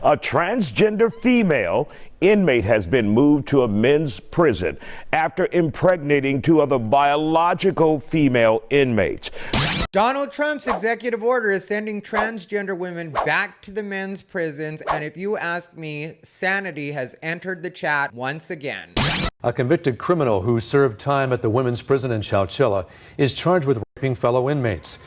A transgender female inmate has been moved to a men's prison after impregnating two other biological female inmates. Donald Trump's executive order is sending transgender women back to the men's prisons, and if you ask me, sanity has entered the chat once again. A convicted criminal who served time at the women's prison in Chowchilla is charged with raping fellow inmates.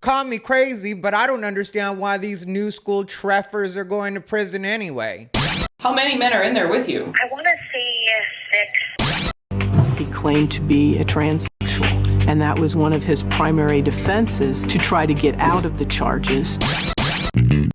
Call me crazy, but I don't understand why these new school treffers are going to prison anyway. How many men are in there with you? I want to say 6. He claimed to be a transsexual, and that was one of his primary defenses to try to get out of the charges.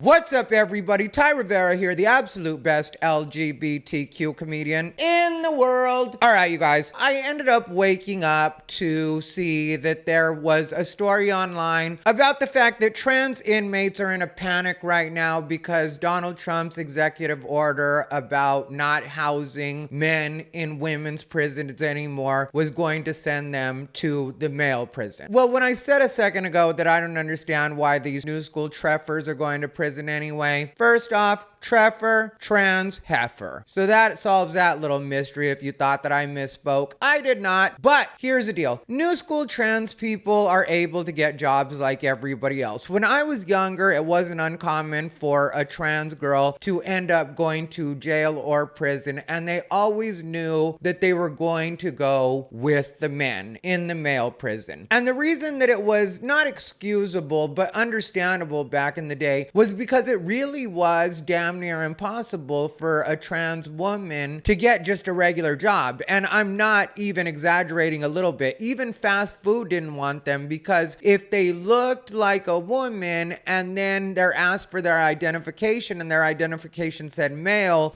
What's up, everybody? Ty Rivera here, the absolute best LGBTQ comedian in the world. All right, you guys, I ended up waking up to see that there was a story online about the fact that trans inmates are in a panic right now because Donald Trump's executive order about not housing men in women's prisons anymore was going to send them to the male prison. Well, when I said a second ago that I don't understand why these new school treffers are going to prison anyway, first off, treffer, trans, heifer. So that solves that little mystery if you thought that I misspoke. I did not, but here's the deal. New school trans people are able to get jobs like everybody else. When I was younger, it wasn't uncommon for a trans girl to end up going to jail or prison, and they always knew that they were going to go with the men in the male prison. And the reason that it was not excusable, but understandable back in the day was because it really was damn near impossible for a trans woman to get just a regular job. And I'm not even exaggerating a little bit. Even fast food didn't want them because if they looked like a woman and then they're asked for their identification and their identification said male,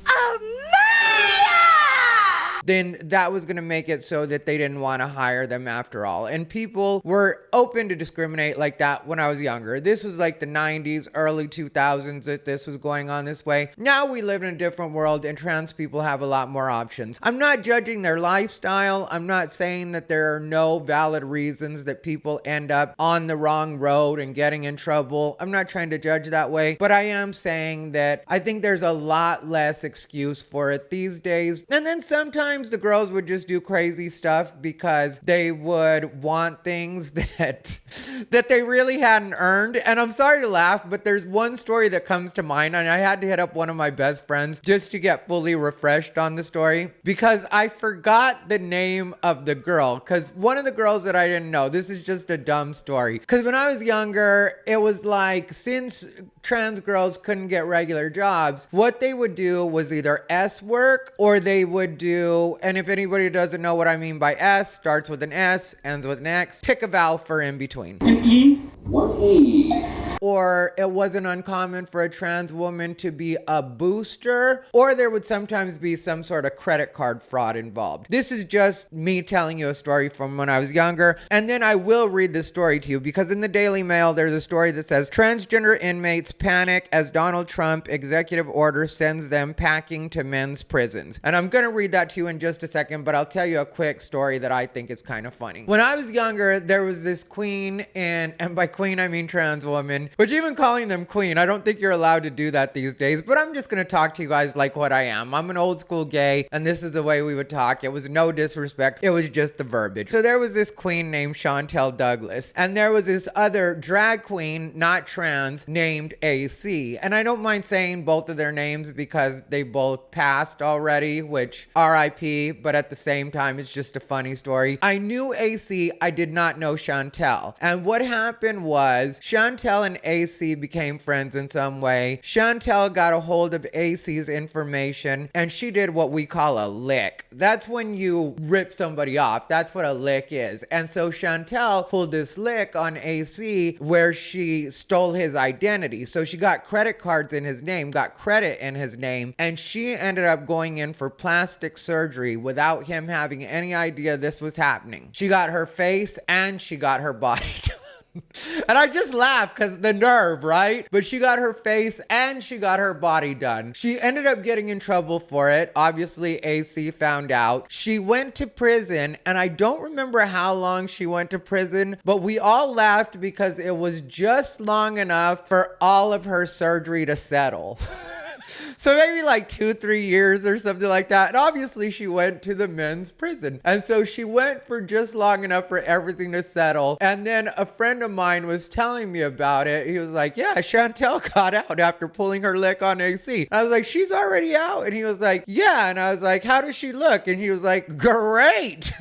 then that was going to make it so that they didn't want to hire them after all. And people were open to discriminate like that when I was younger. This was like the 90s, early 2000s that this was going on this way. Now we live in a different world and trans people have a lot more options. I'm not judging their lifestyle. I'm not saying that there are no valid reasons that people end up on the wrong road and getting in trouble. I'm not trying to judge that way, but I am saying that I think there's a lot less excuse for it these days. And then sometimes the girls would just do crazy stuff because they would want things that they really hadn't earned. And I'm sorry to laugh, but there's one story that comes to mind, and I had to hit up one of my best friends just to get fully refreshed on the story because I forgot the name of the girl. Because one of the girls that I didn't know, this is just a dumb story. Because when I was younger, it was like, since trans girls couldn't get regular jobs, what they would do was either S work or they would do, and if anybody doesn't know what I mean by S, starts with an S, ends with an X, pick a vowel for in between. One E. Or it wasn't uncommon for a trans woman to be a booster, or there would sometimes be some sort of credit card fraud involved. This is just me telling you a story from when I was younger, and then I will read the story to you because in the Daily Mail there's a story that says transgender inmates panic as Donald Trump executive order sends them packing to men's prisons. And I'm gonna read that to you in just a second, but I'll tell you a quick story that I think is kind of funny. When I was younger, there was this queen, and by queen I mean trans woman, which even calling them queen, I don't think you're allowed to do that these days, but I'm just going to talk to you guys like what I am. I'm an old school gay, and this is the way we would talk. It was no disrespect. It was just the verbiage. So there was this queen named Chantel Douglas, and there was this other drag queen, not trans, named AC. And I don't mind saying both of their names because they both passed already, which RIP, but at the same time, it's just a funny story. I knew AC, I did not know Chantel. And what happened was Chantel and AC became friends in some way. Chantel got a hold of AC's information and she did what we call a lick. That's when you rip somebody off. That's what a lick is. And so Chantel pulled this lick on AC where she stole his identity. So she got credit cards in his name, got credit in his name, and she ended up going in for plastic surgery without him having any idea this was happening. She got her face and she got her body done. And I just laugh because the nerve, right? But she got her face and she got her body done. She ended up getting in trouble for it. Obviously, AC found out. She went to prison, and I don't remember how long she went to prison, but we all laughed because it was just long enough for all of her surgery to settle. So maybe like 2-3 years or something like that. And obviously she went to the men's prison. And so she went for just long enough for everything to settle. And then a friend of mine was telling me about it. He was like, yeah, Chantel got out after pulling her lick on AC. I was like, she's already out. And he was like, yeah. And I was like, how does she look? And he was like, great.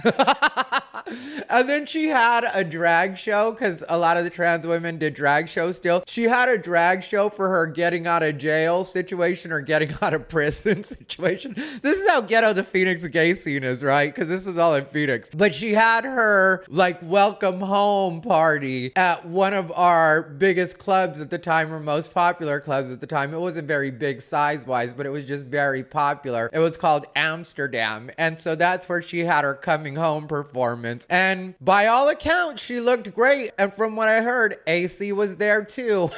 And then she had a drag show, because a lot of the trans women did drag shows still. She had a drag show for her getting out of jail situation or getting out of prison situation. This is how ghetto the Phoenix gay scene is, right? Because this is all in Phoenix. But she had her like welcome home party at one of our biggest clubs at the time, or most popular clubs at the time. It wasn't very big size wise, but it was just very popular. It was called Amsterdam. And so that's where she had her coming home performance. And by all accounts, she looked great. And from what I heard, AC was there too.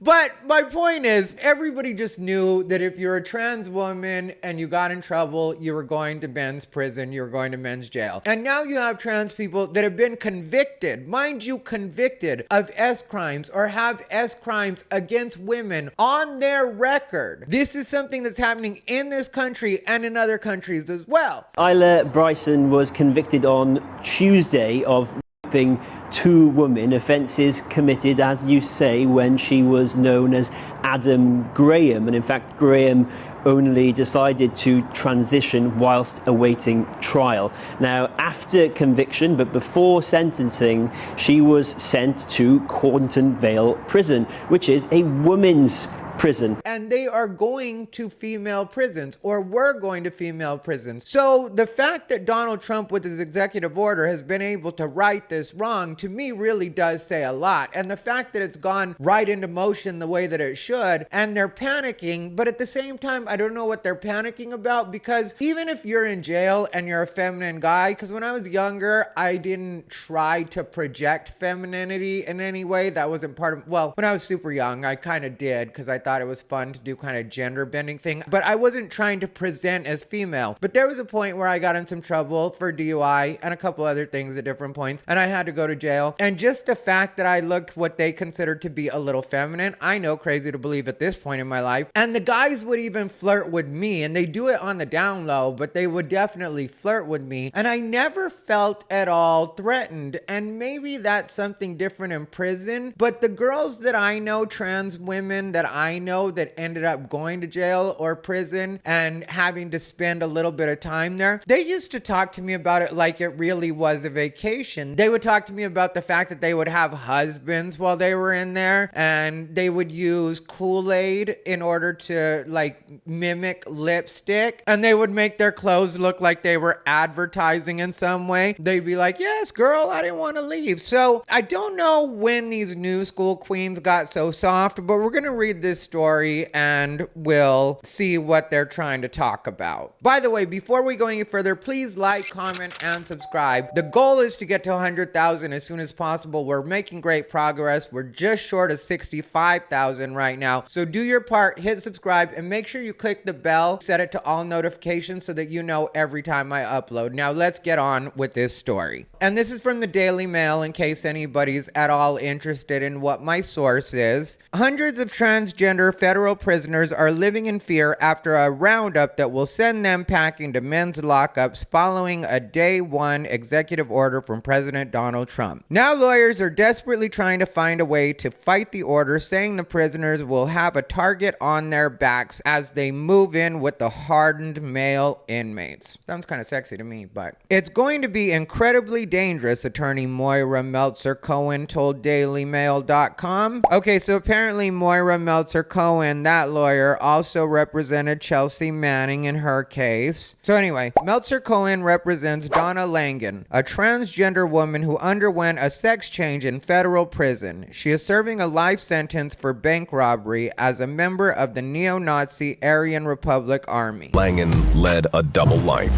But my point is, everybody just knew that if you're a trans woman and you got in trouble, you were going to men's prison, you were going to men's jail. And now you have trans people that have been convicted, mind you, convicted of S crimes or have S crimes against women on their record. This is something that's happening in this country and in other countries as well. Isla Bryson was convicted on Tuesday of raping 2 women, offences committed, as you say, when she was known as Adam Graham. And in fact, Graham only decided to transition whilst awaiting trial. Now, after conviction, but before sentencing, she was sent to Cornton Vale Prison, which is a women's prison. And they are going to female prisons, or were going to female prisons. So the fact that Donald Trump with his executive order has been able to right this wrong, to me really does say a lot. And the fact that it's gone right into motion the way that it should, and they're panicking, but at the same time, I don't know what they're panicking about, because even if you're in jail and you're a feminine guy, because when I was younger, I didn't try to project femininity in any way. That wasn't part of, well, when I was super young, I kind of did, because I thought it was fun to do kind of gender bending thing, but I wasn't trying to present as female. But there was a point where I got in some trouble for DUI and a couple other things at different points, and I had to go to jail. And just the fact that I looked what they considered to be a little feminine, I know, crazy to believe at this point in my life. And the guys would even flirt with me, and they do it on the down low, but they would definitely flirt with me. And I never felt at all threatened. And maybe that's something different in prison, but the girls that I know, trans women that I know that ended up going to jail or prison and having to spend a little bit of time there, they used to talk to me about it like it really was a vacation. They would talk to me about the fact that they would have husbands while they were in there, and they would use Kool-Aid in order to like mimic lipstick, and they would make their clothes look like they were advertising in some way. They'd be like, yes, girl, I didn't want to leave. So I don't know when these new school queens got so soft, but we're going to read this story and we'll see what they're trying to talk about. By the way, before we go any further, please like, comment, and subscribe. The goal is to get to 100,000 as soon as possible. We're making great progress. We're just short of 65,000 right now. So do your part, hit subscribe, and make sure you click the bell, set it to all notifications so that you know every time I upload. Now let's get on with this story. And this is from the Daily Mail in case anybody's at all interested in what my source is. Hundreds of transgender federal prisoners are living in fear after a roundup that will send them packing to men's lockups following a day one executive order from President Donald Trump. Now lawyers are desperately trying to find a way to fight the order, saying the prisoners will have a target on their backs as they move in with the hardened male inmates. Sounds kind of sexy to me, but it's going to be incredibly dangerous, attorney Moira Meltzer-Cohen told DailyMail.com. Okay, so apparently Moira Meltzer-Cohen, that lawyer, also represented Chelsea Manning in her case. So anyway, Meltzer-Cohen represents Donna Langen, a transgender woman who underwent a sex change in federal prison. She is serving a life sentence for bank robbery as a member of the neo-Nazi Aryan Republic Army. Langen led a double life.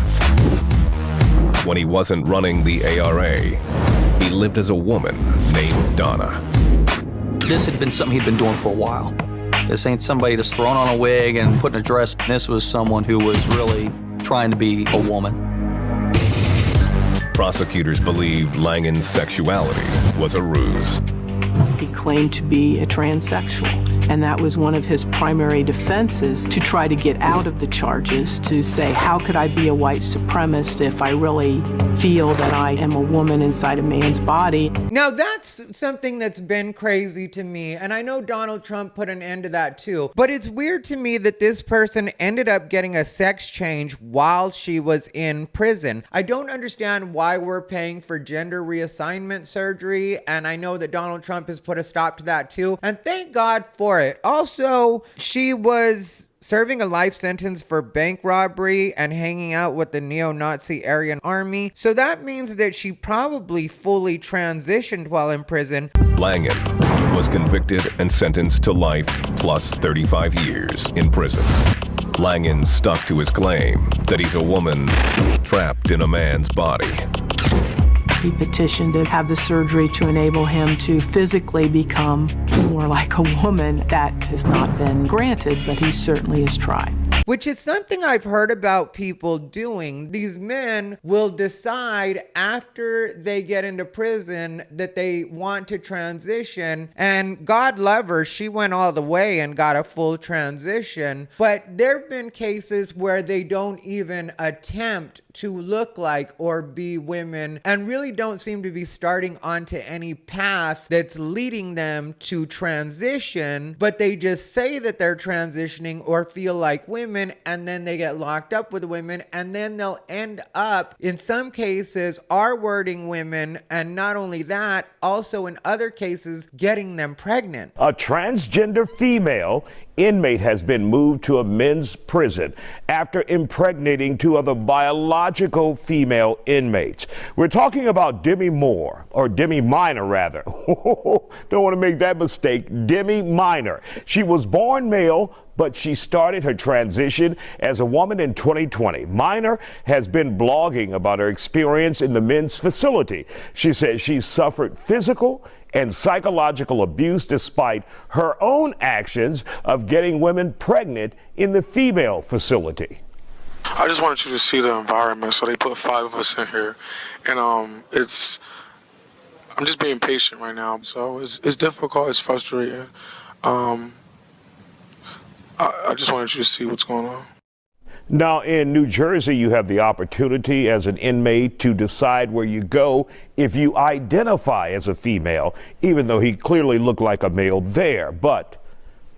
When he wasn't running the ARA, he lived as a woman named Donna. This had been something he'd been doing for a while. This ain't somebody just throwing on a wig and putting a dress. This was someone who was really trying to be a woman. Prosecutors believed Langen's sexuality was a ruse. He claimed to be a transsexual, And that was one of his primary defenses, to try to get out of the charges, to say, how could I be a white supremacist if I really feel that I am a woman inside a man's body? Now that's something that's been crazy to me, and I know Donald Trump put an end to that too, but it's weird to me that this person ended up getting a sex change while she was in prison. I don't understand why we're paying for gender reassignment surgery, and I know that Donald Trump has put a stop to that too, and thank God for it. Also, she was serving a life sentence for bank robbery and hanging out with the neo-Nazi Aryan Army. So that means that she probably fully transitioned while in prison. Langan was convicted and sentenced to life plus 35 years in prison. Langan stuck to his claim that he's a woman trapped in a man's body. He petitioned to have the surgery to enable him to physically become more like a woman. That has not been granted, but he certainly has tried. Which is something I've heard about people doing. These men will decide after they get into prison that they want to transition, and God love her, she went all the way and got a full transition. But there have been cases where they don't even attempt to look like or be women and really don't seem to be starting onto any path that's leading them to transition, but they just say that they're transitioning or feel like women, and then they get locked up with women, and then they'll end up, in some cases, R-wording women, and not only that, also in other cases, getting them pregnant. A transgender female inmate has been moved to a men's prison after impregnating two other biological female inmates. We're talking about Demi Moore, or Demi Minor rather. Don't want to make that mistake. Demi Minor. She was born male, but she started her transition as a woman in 2020. Minor has been blogging about her experience in the men's facility. She says she suffered physical and psychological abuse despite her own actions of getting women pregnant in the female facility. I just wanted you to see the environment. So they put 5 of us in here, and I'm just being patient right now. So it's difficult, it's frustrating. I just wanted you to see what's going on. Now, in New Jersey, you have the opportunity as an inmate to decide where you go if you identify as a female, even though he clearly looked like a male there. But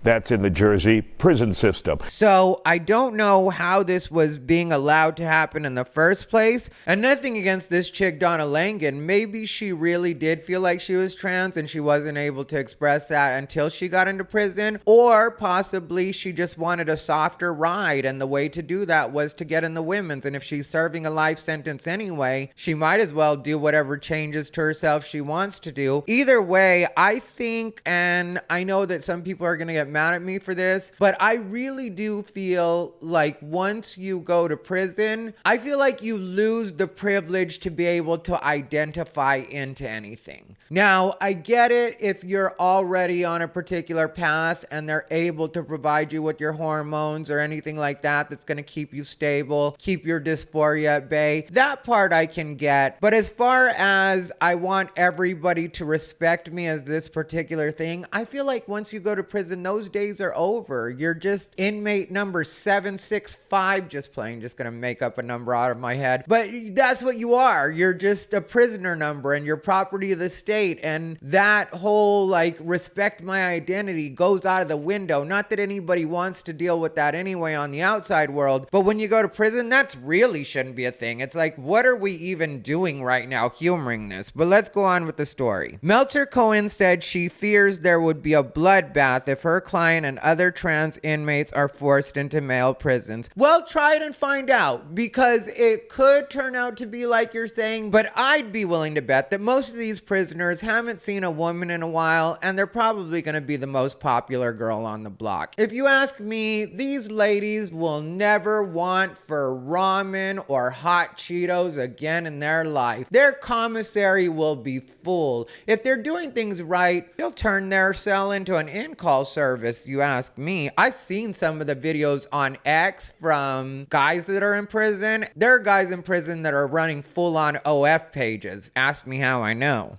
that's in the Jersey prison system. So I don't know how this was being allowed to happen in the first place. And nothing against this chick, Donna Langan. Maybe she really did feel like she was trans and she wasn't able to express that until she got into prison. Or possibly she just wanted a softer ride, and the way to do that was to get in the women's. And if she's serving a life sentence anyway, she might as well do whatever changes to herself she wants to do. Either way, I think, and I know that some people are going to get mad at me for this, but I really do feel like once you go to prison, I feel like you lose the privilege to be able to identify into anything. Now, I get it if you're already on a particular path and they're able to provide you with your hormones or anything like that that's going to keep you stable, keep your dysphoria at bay. That part I can get. But as far as I want everybody to respect me as this particular thing, I feel like once you go to prison, those days are over. You're just inmate number 765, just going to make up a number out of my head. But that's what you are. You're just a prisoner number and you're property of the state. And that whole respect my identity goes out of the window. Not that anybody wants to deal with that anyway on the outside world. But when you go to prison, that's really shouldn't be a thing. It's like, what are we even doing right now humoring this? But let's go on with the story. Meltzer Cohen said she fears there would be a bloodbath if her client and other trans inmates are forced into male prisons. Well, try it and find out, because it could turn out to be like you're saying, but I'd be willing to bet that most of these prisoners haven't seen a woman in a while, and they're probably going to be the most popular girl on the block. If you ask me, these ladies will never want for ramen or hot Cheetos again in their life. Their commissary will be full. If they're doing things right, they'll turn their cell into an in-call service, you ask me. I've seen some of the videos on X from guys that are in prison. There are guys in prison that are running full-on OF pages. Ask me how I know.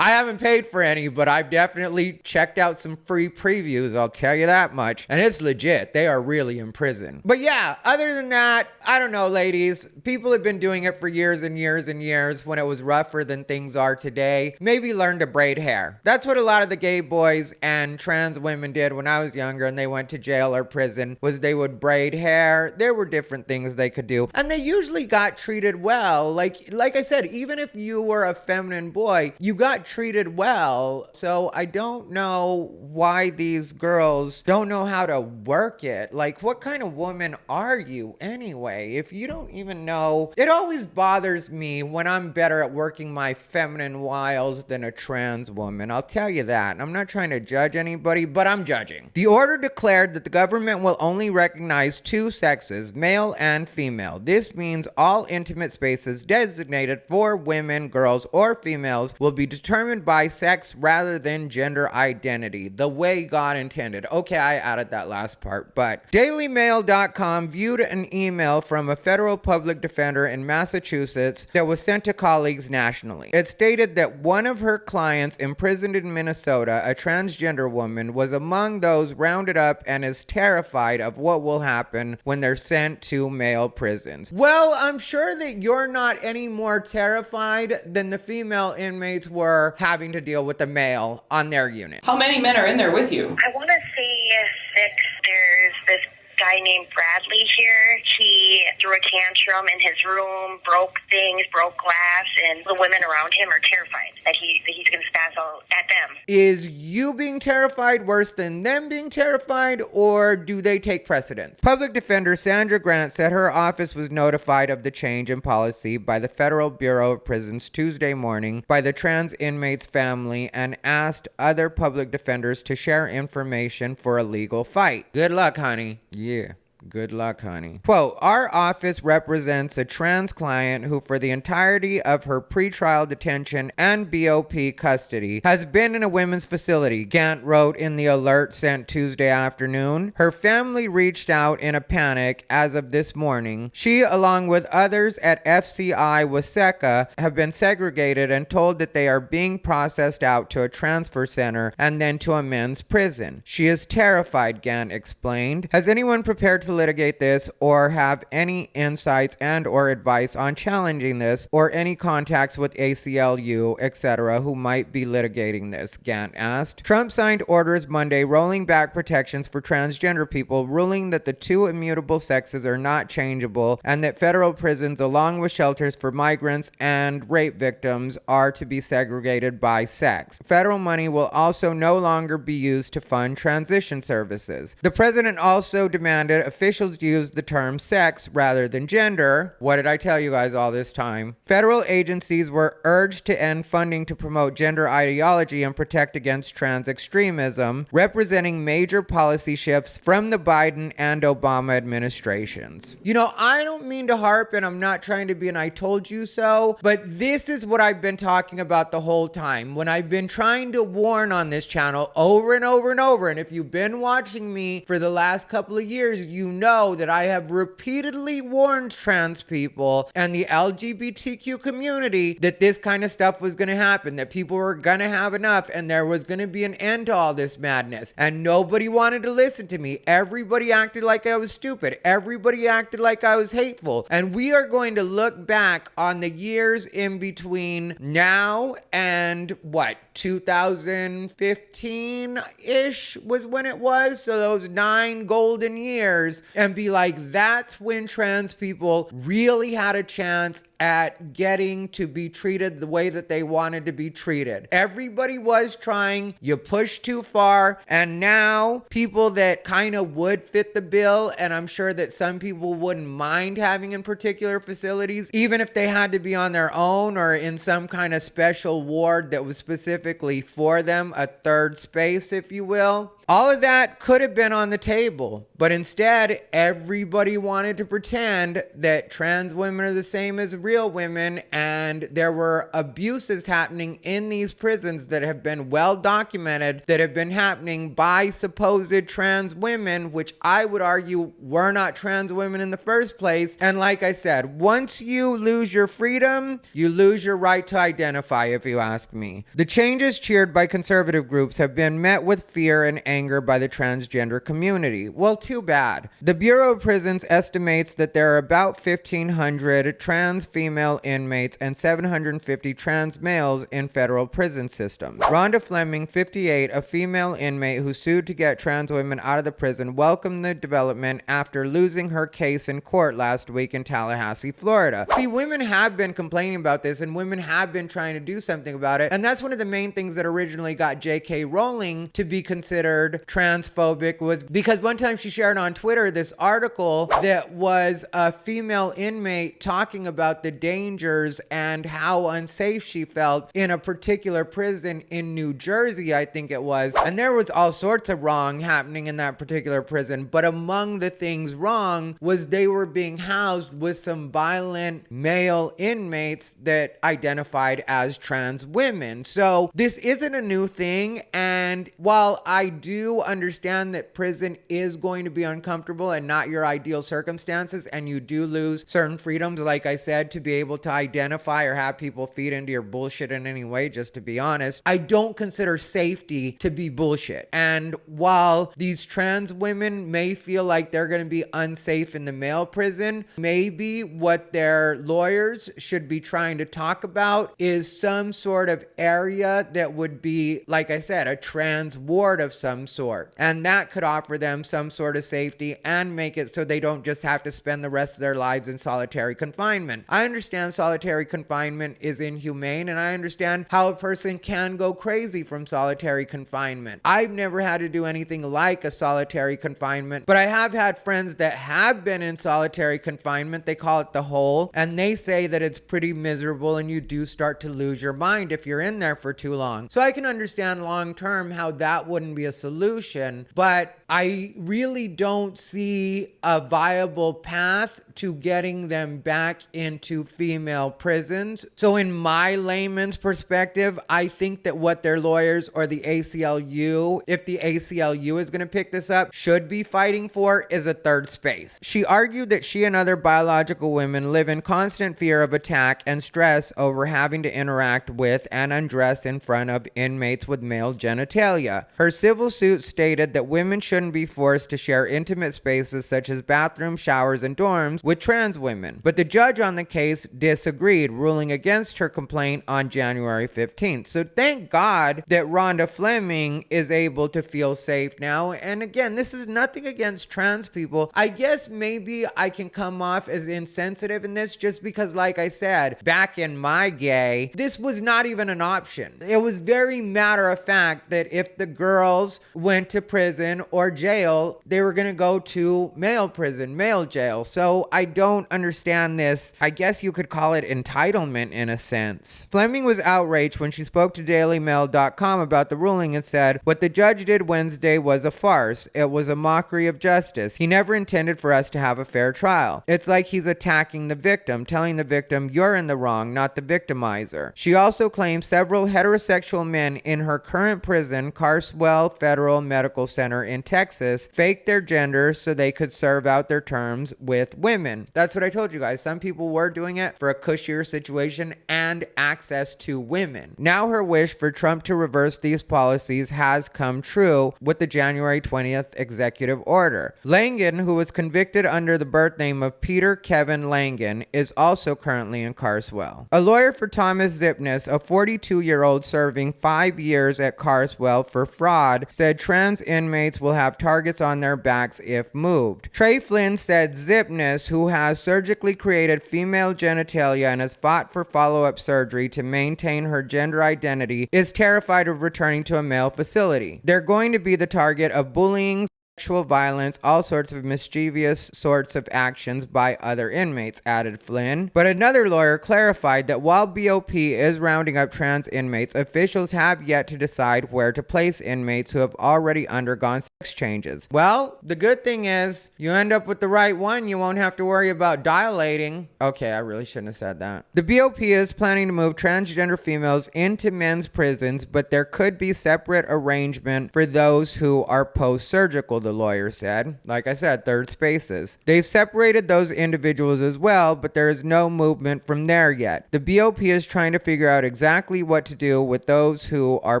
I haven't paid for any, but I've definitely checked out some free previews, I'll tell you that much. And it's legit. They are really in prison. But yeah, other than that, I don't know, ladies. People have been doing it for years and years and years when it was rougher than things are today. Maybe learn to braid hair. That's what a lot of the gay boys and trans women did when I was younger and they went to jail or prison, was they would braid hair. There were different things they could do. And they usually got treated well. Like I said, even if you were a feminine boy, you got treated well. So I don't know why these girls don't know how to work it. Like, what kind of woman are you anyway? If you don't even know, it always bothers me when I'm better at working my feminine wiles than a trans woman. I'll tell you that. I'm not trying to judge anybody, but I'm judging. The order declared that the government will only recognize two sexes, male and female. This means all intimate spaces designated for women, girls, or females will be determined by sex rather than gender identity, the way God intended. Okay, I added that last part, but DailyMail.com viewed an email from a federal public defender in Massachusetts that was sent to colleagues nationally. It stated that one of her clients imprisoned in Minnesota, a transgender woman, was among those rounded up and is terrified of what will happen when they're sent to male prisons. Well, I'm sure that you're not any more terrified than the female inmates were having to deal with the male on their unit. How many men are in there with you? I want to say 6. There's this guy named Bradley here. He threw a tantrum in his room, broke things, broke glass, and the women around him are terrified that he's going to spaz out at them. Is you being terrified worse than them being terrified, or do they take precedence? Public Defender Sandra Grant said her office was notified of the change in policy by the Federal Bureau of Prisons Tuesday morning by the trans inmate's family and asked other public defenders to share information for a legal fight. Good luck, honey. Yeah. Good luck, honey. Quote, our office represents a trans client who for the entirety of her pretrial detention and BOP custody has been in a women's facility, Gant wrote in the alert sent Tuesday afternoon. Her family reached out in a panic as of this morning. She, along with others at FCI Waseca, have been segregated and told that they are being processed out to a transfer center and then to a men's prison. She is terrified, Gant explained. Has anyone prepared to litigate this or have any insights and or advice on challenging this or any contacts with ACLU, etc., who might be litigating this? Gant asked. Trump signed orders Monday rolling back protections for transgender people, ruling that the two immutable sexes are not changeable and that federal prisons, along with shelters for migrants and rape victims, are to be segregated by sex. Federal money will also no longer be used to fund transition services. The president also demanded officials use the term sex rather than gender. What did I tell you guys all this time? Federal agencies were urged to end funding to promote gender ideology and protect against trans extremism, representing major policy shifts from the Biden and Obama administrations. You know, I don't mean to harp, and I'm not trying to be an I told you so, but this is what I've been talking about the whole time. When I've been trying to warn on this channel over and over and over, and if you've been watching me for the last couple of years, you know that I have repeatedly warned trans people and the LGBTQ community that this kind of stuff was going to happen, that people were going to have enough and there was going to be an end to all this madness. And nobody wanted to listen to me. Everybody acted like I was stupid. Everybody acted like I was hateful. And we are going to look back on the years in between now and 2015-ish was when it was. So those 9 golden years, and be like, that's when trans people really had a chance at getting to be treated the way that they wanted to be treated. Everybody was trying, you pushed too far, and now people that kind of would fit the bill, and I'm sure that some people wouldn't mind having in particular facilities, even if they had to be on their own or in some kind of special ward that was specifically for them, a third space, if you will. All of that could have been on the table, but instead, everybody wanted to pretend that trans women are the same as real women, and there were abuses happening in these prisons that have been well documented, that have been happening by supposed trans women, which I would argue were not trans women in the first place. And like I said, once you lose your freedom, you lose your right to identify, if you ask me. The changes cheered by conservative groups have been met with fear and anger by the transgender community. Well, too bad. The Bureau of Prisons estimates that there are about 1,500 trans female inmates and 750 trans males in federal prison systems. Rhonda Fleming, 58, a female inmate who sued to get trans women out of the prison, welcomed the development after losing her case in court last week in Tallahassee, Florida. See, women have been complaining about this, and women have been trying to do something about it, and that's one of the main things that originally got J.K. Rowling to be considered transphobic, was because one time she shared on Twitter this article that was a female inmate talking about the dangers and how unsafe she felt in a particular prison in New Jersey, I think it was. And there was all sorts of wrong happening in that particular prison, but among the things wrong was they were being housed with some violent male inmates that identified as trans women. So this isn't a new thing, and while I do understand that prison is going to be uncomfortable and not your ideal circumstances, and you do lose certain freedoms, like I said, to be able to identify or have people feed into your bullshit in any way, just to be honest, I don't consider safety to be bullshit. And while these trans women may feel like they're going to be unsafe in the male prison, maybe what their lawyers should be trying to talk about is some sort of area that would be, like I said, a trans ward of some sort. And that could offer them some sort of safety and make it so they don't just have to spend the rest of their lives in solitary confinement. I understand solitary confinement is inhumane, and I understand how a person can go crazy from solitary confinement. I've never had to do anything like a solitary confinement, but I have had friends that have been in solitary confinement. They call it the hole, and they say that it's pretty miserable and you do start to lose your mind if you're in there for too long. So I can understand long term how that wouldn't be a solution, but I really don't see a viable path to getting them back into female prisons. So in my layman's perspective, I think that what their lawyers or the ACLU, if the ACLU is going to pick this up, should be fighting for is a third space. She argued that she and other biological women live in constant fear of attack and stress over having to interact with and undress in front of inmates with male genitalia. Her civil suit stated that women shouldn't be forced to share intimate spaces such as bathrooms, showers, and dorms with trans women. But the judge on the case disagreed, ruling against her complaint on January 15th. So thank God that Rhonda Fleming is able to feel safe now. And again, this is nothing against trans people. I guess maybe I can come off as insensitive in this just because, like I said, back in my gay, this was not even an option. It was very matter of fact that if the girls went to prison or jail, they were going to go to male prison, male jail. So I don't understand this. I guess you could call it entitlement in a sense. Fleming was outraged when she spoke to DailyMail.com about the ruling and said, "What the judge did Wednesday was a farce. It was a mockery of justice. He never intended for us to have a fair trial. It's like he's attacking the victim, telling the victim you're in the wrong, not the victimizer." She also claimed several heterosexual men in her current prison, Carswell Federal Medical Center in Texas, faked their gender so they could serve out their terms with women. That's what I told you guys. Some people were doing it for a cushier situation and access to women. Now her wish for Trump to reverse these policies has come true with the January 20th executive order. Langan, who was convicted under the birth name of Peter Kevin Langan, is also currently in Carswell. A lawyer for Thomas Zipnis, a 42-year-old serving 5 years at Carswell for fraud, said trans inmates will have targets on their backs if moved. Trey Flynn said Zipnis, who has surgically created female genitalia and has fought for follow-up surgery to maintain her gender identity, is terrified of returning to a male facility. They're going to be the target of bullying, sexual violence, all sorts of mischievous sorts of actions by other inmates, added Flynn. But another lawyer clarified that while BOP is rounding up trans inmates, officials have yet to decide where to place inmates who have already undergone sex changes. Well, the good thing is you end up with the right one, you won't have to worry about dilating. Okay, I really shouldn't have said that. The BOP is planning to move transgender females into men's prisons, but there could be separate arrangement for those who are post-surgical, the lawyer said. Like I said, third spaces. They've separated those individuals as well, but there is no movement from there yet. The BOP is trying to figure out exactly what to do with those who are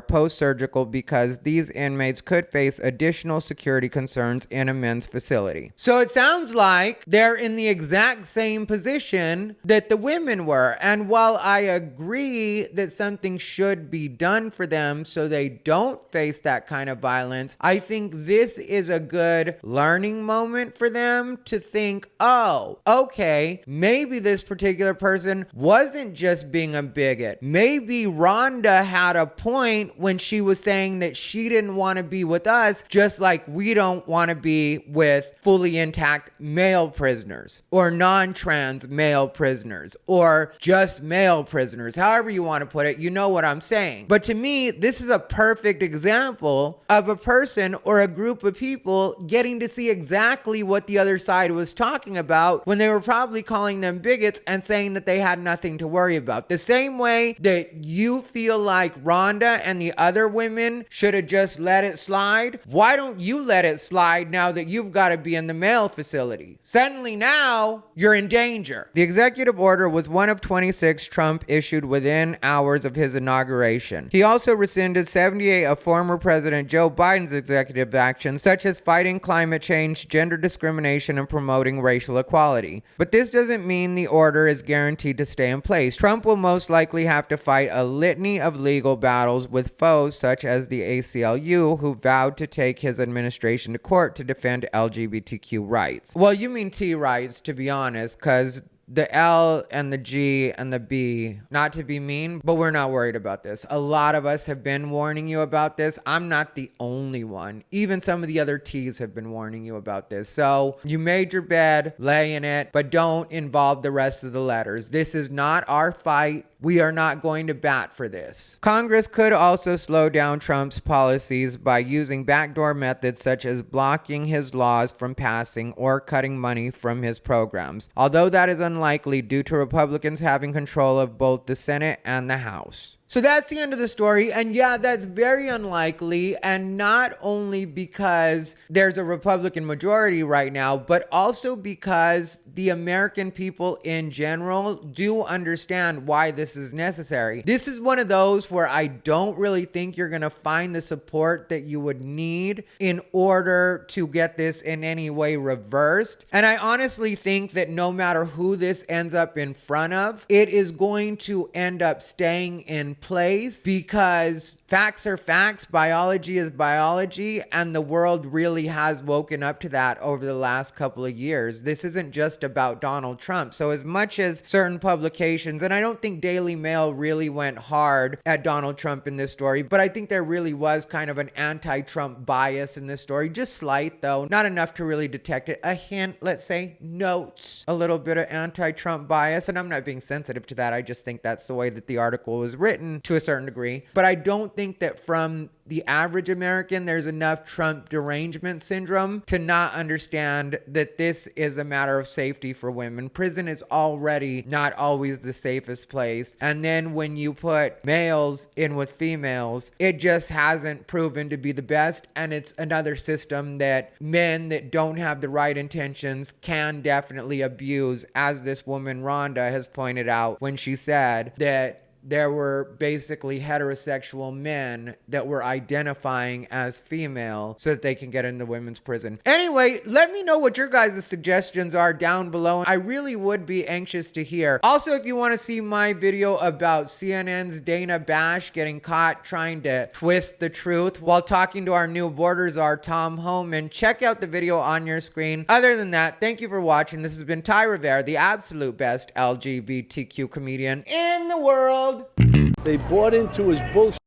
post-surgical because these inmates could face additional security concerns in a men's facility. So it sounds like they're in the exact same position that the women were. And while I agree that something should be done for them so they don't face that kind of violence, I think this is a good learning moment for them to think, oh, okay, maybe this particular person wasn't just being a bigot. Maybe Rhonda had a point when she was saying that she didn't want to be with us, just like we don't want to be with fully intact male prisoners or non-trans male prisoners or just male prisoners, however you want to put it, you know what I'm saying. But to me, this is a perfect example of a person or a group of people getting to see exactly what the other side was talking about when they were probably calling them bigots and saying that they had nothing to worry about. The same way that you feel like Rhonda and the other women should have just let it slide, why don't you let it slide now that you've got to be in the male facility? Suddenly now you're in danger. The executive order was one of 26 Trump issued within hours of his inauguration. He also rescinded 78 of former President Joe Biden's executive actions, such as fighting climate change, gender discrimination, and promoting racial equality. But this doesn't mean the order is guaranteed to stay in place. Trump will most likely have to fight a litany of legal battles with foes such as the ACLU, who vowed to take his administration to court to defend LGBTQ rights. Well, you mean T rights, to be honest, because the L and the G and the B, not to be mean, but we're not worried about this. A lot of us have been warning you about this. I'm not the only one. Even some of the other T's have been warning you about this. So you made your bed, lay in it, but don't involve the rest of the letters. This is not our fight. We are not going to bat for this. Congress could also slow down Trump's policies by using backdoor methods such as blocking his laws from passing or cutting money from his programs, although that is unlikely due to Republicans having control of both the Senate and the House. So that's the end of the story. And yeah, that's very unlikely. And not only because there's a Republican majority right now, but also because the American people in general do understand why this is necessary. This is one of those where I don't really think you're going to find the support that you would need in order to get this in any way reversed. And I honestly think that no matter who this ends up in front of, it is going to end up staying in place because facts are facts, biology is biology, and the world really has woken up to that over the last couple of years. This isn't just about Donald Trump. So as much as certain publications, and I don't think Daily Mail really went hard at Donald Trump in this story, but I think there really was kind of an anti-Trump bias in this story. Just slight though, not enough to really detect it. A hint, let's say, notes a little bit of anti-Trump bias, and I'm not being sensitive to that. I just think that's the way that the article was written to a certain degree. But I don't think that from the average American, there's enough Trump derangement syndrome to not understand that this is a matter of safety for women. Prison is already not always the safest place. And then when you put males in with females, it just hasn't proven to be the best. And it's another system that men that don't have the right intentions can definitely abuse, as this woman Rhonda has pointed out when she said that there were basically heterosexual men that were identifying as female so that they can get into women's prison. Anyway, let me know what your guys' suggestions are down below. I really would be anxious to hear. Also, if you want to see my video about CNN's Dana Bash getting caught trying to twist the truth while talking to our new border czar, Tom Homan, check out the video on your screen. Other than that, thank you for watching. This has been Ty Rivera, the absolute best LGBTQ comedian in the world. They bought into his bullshit.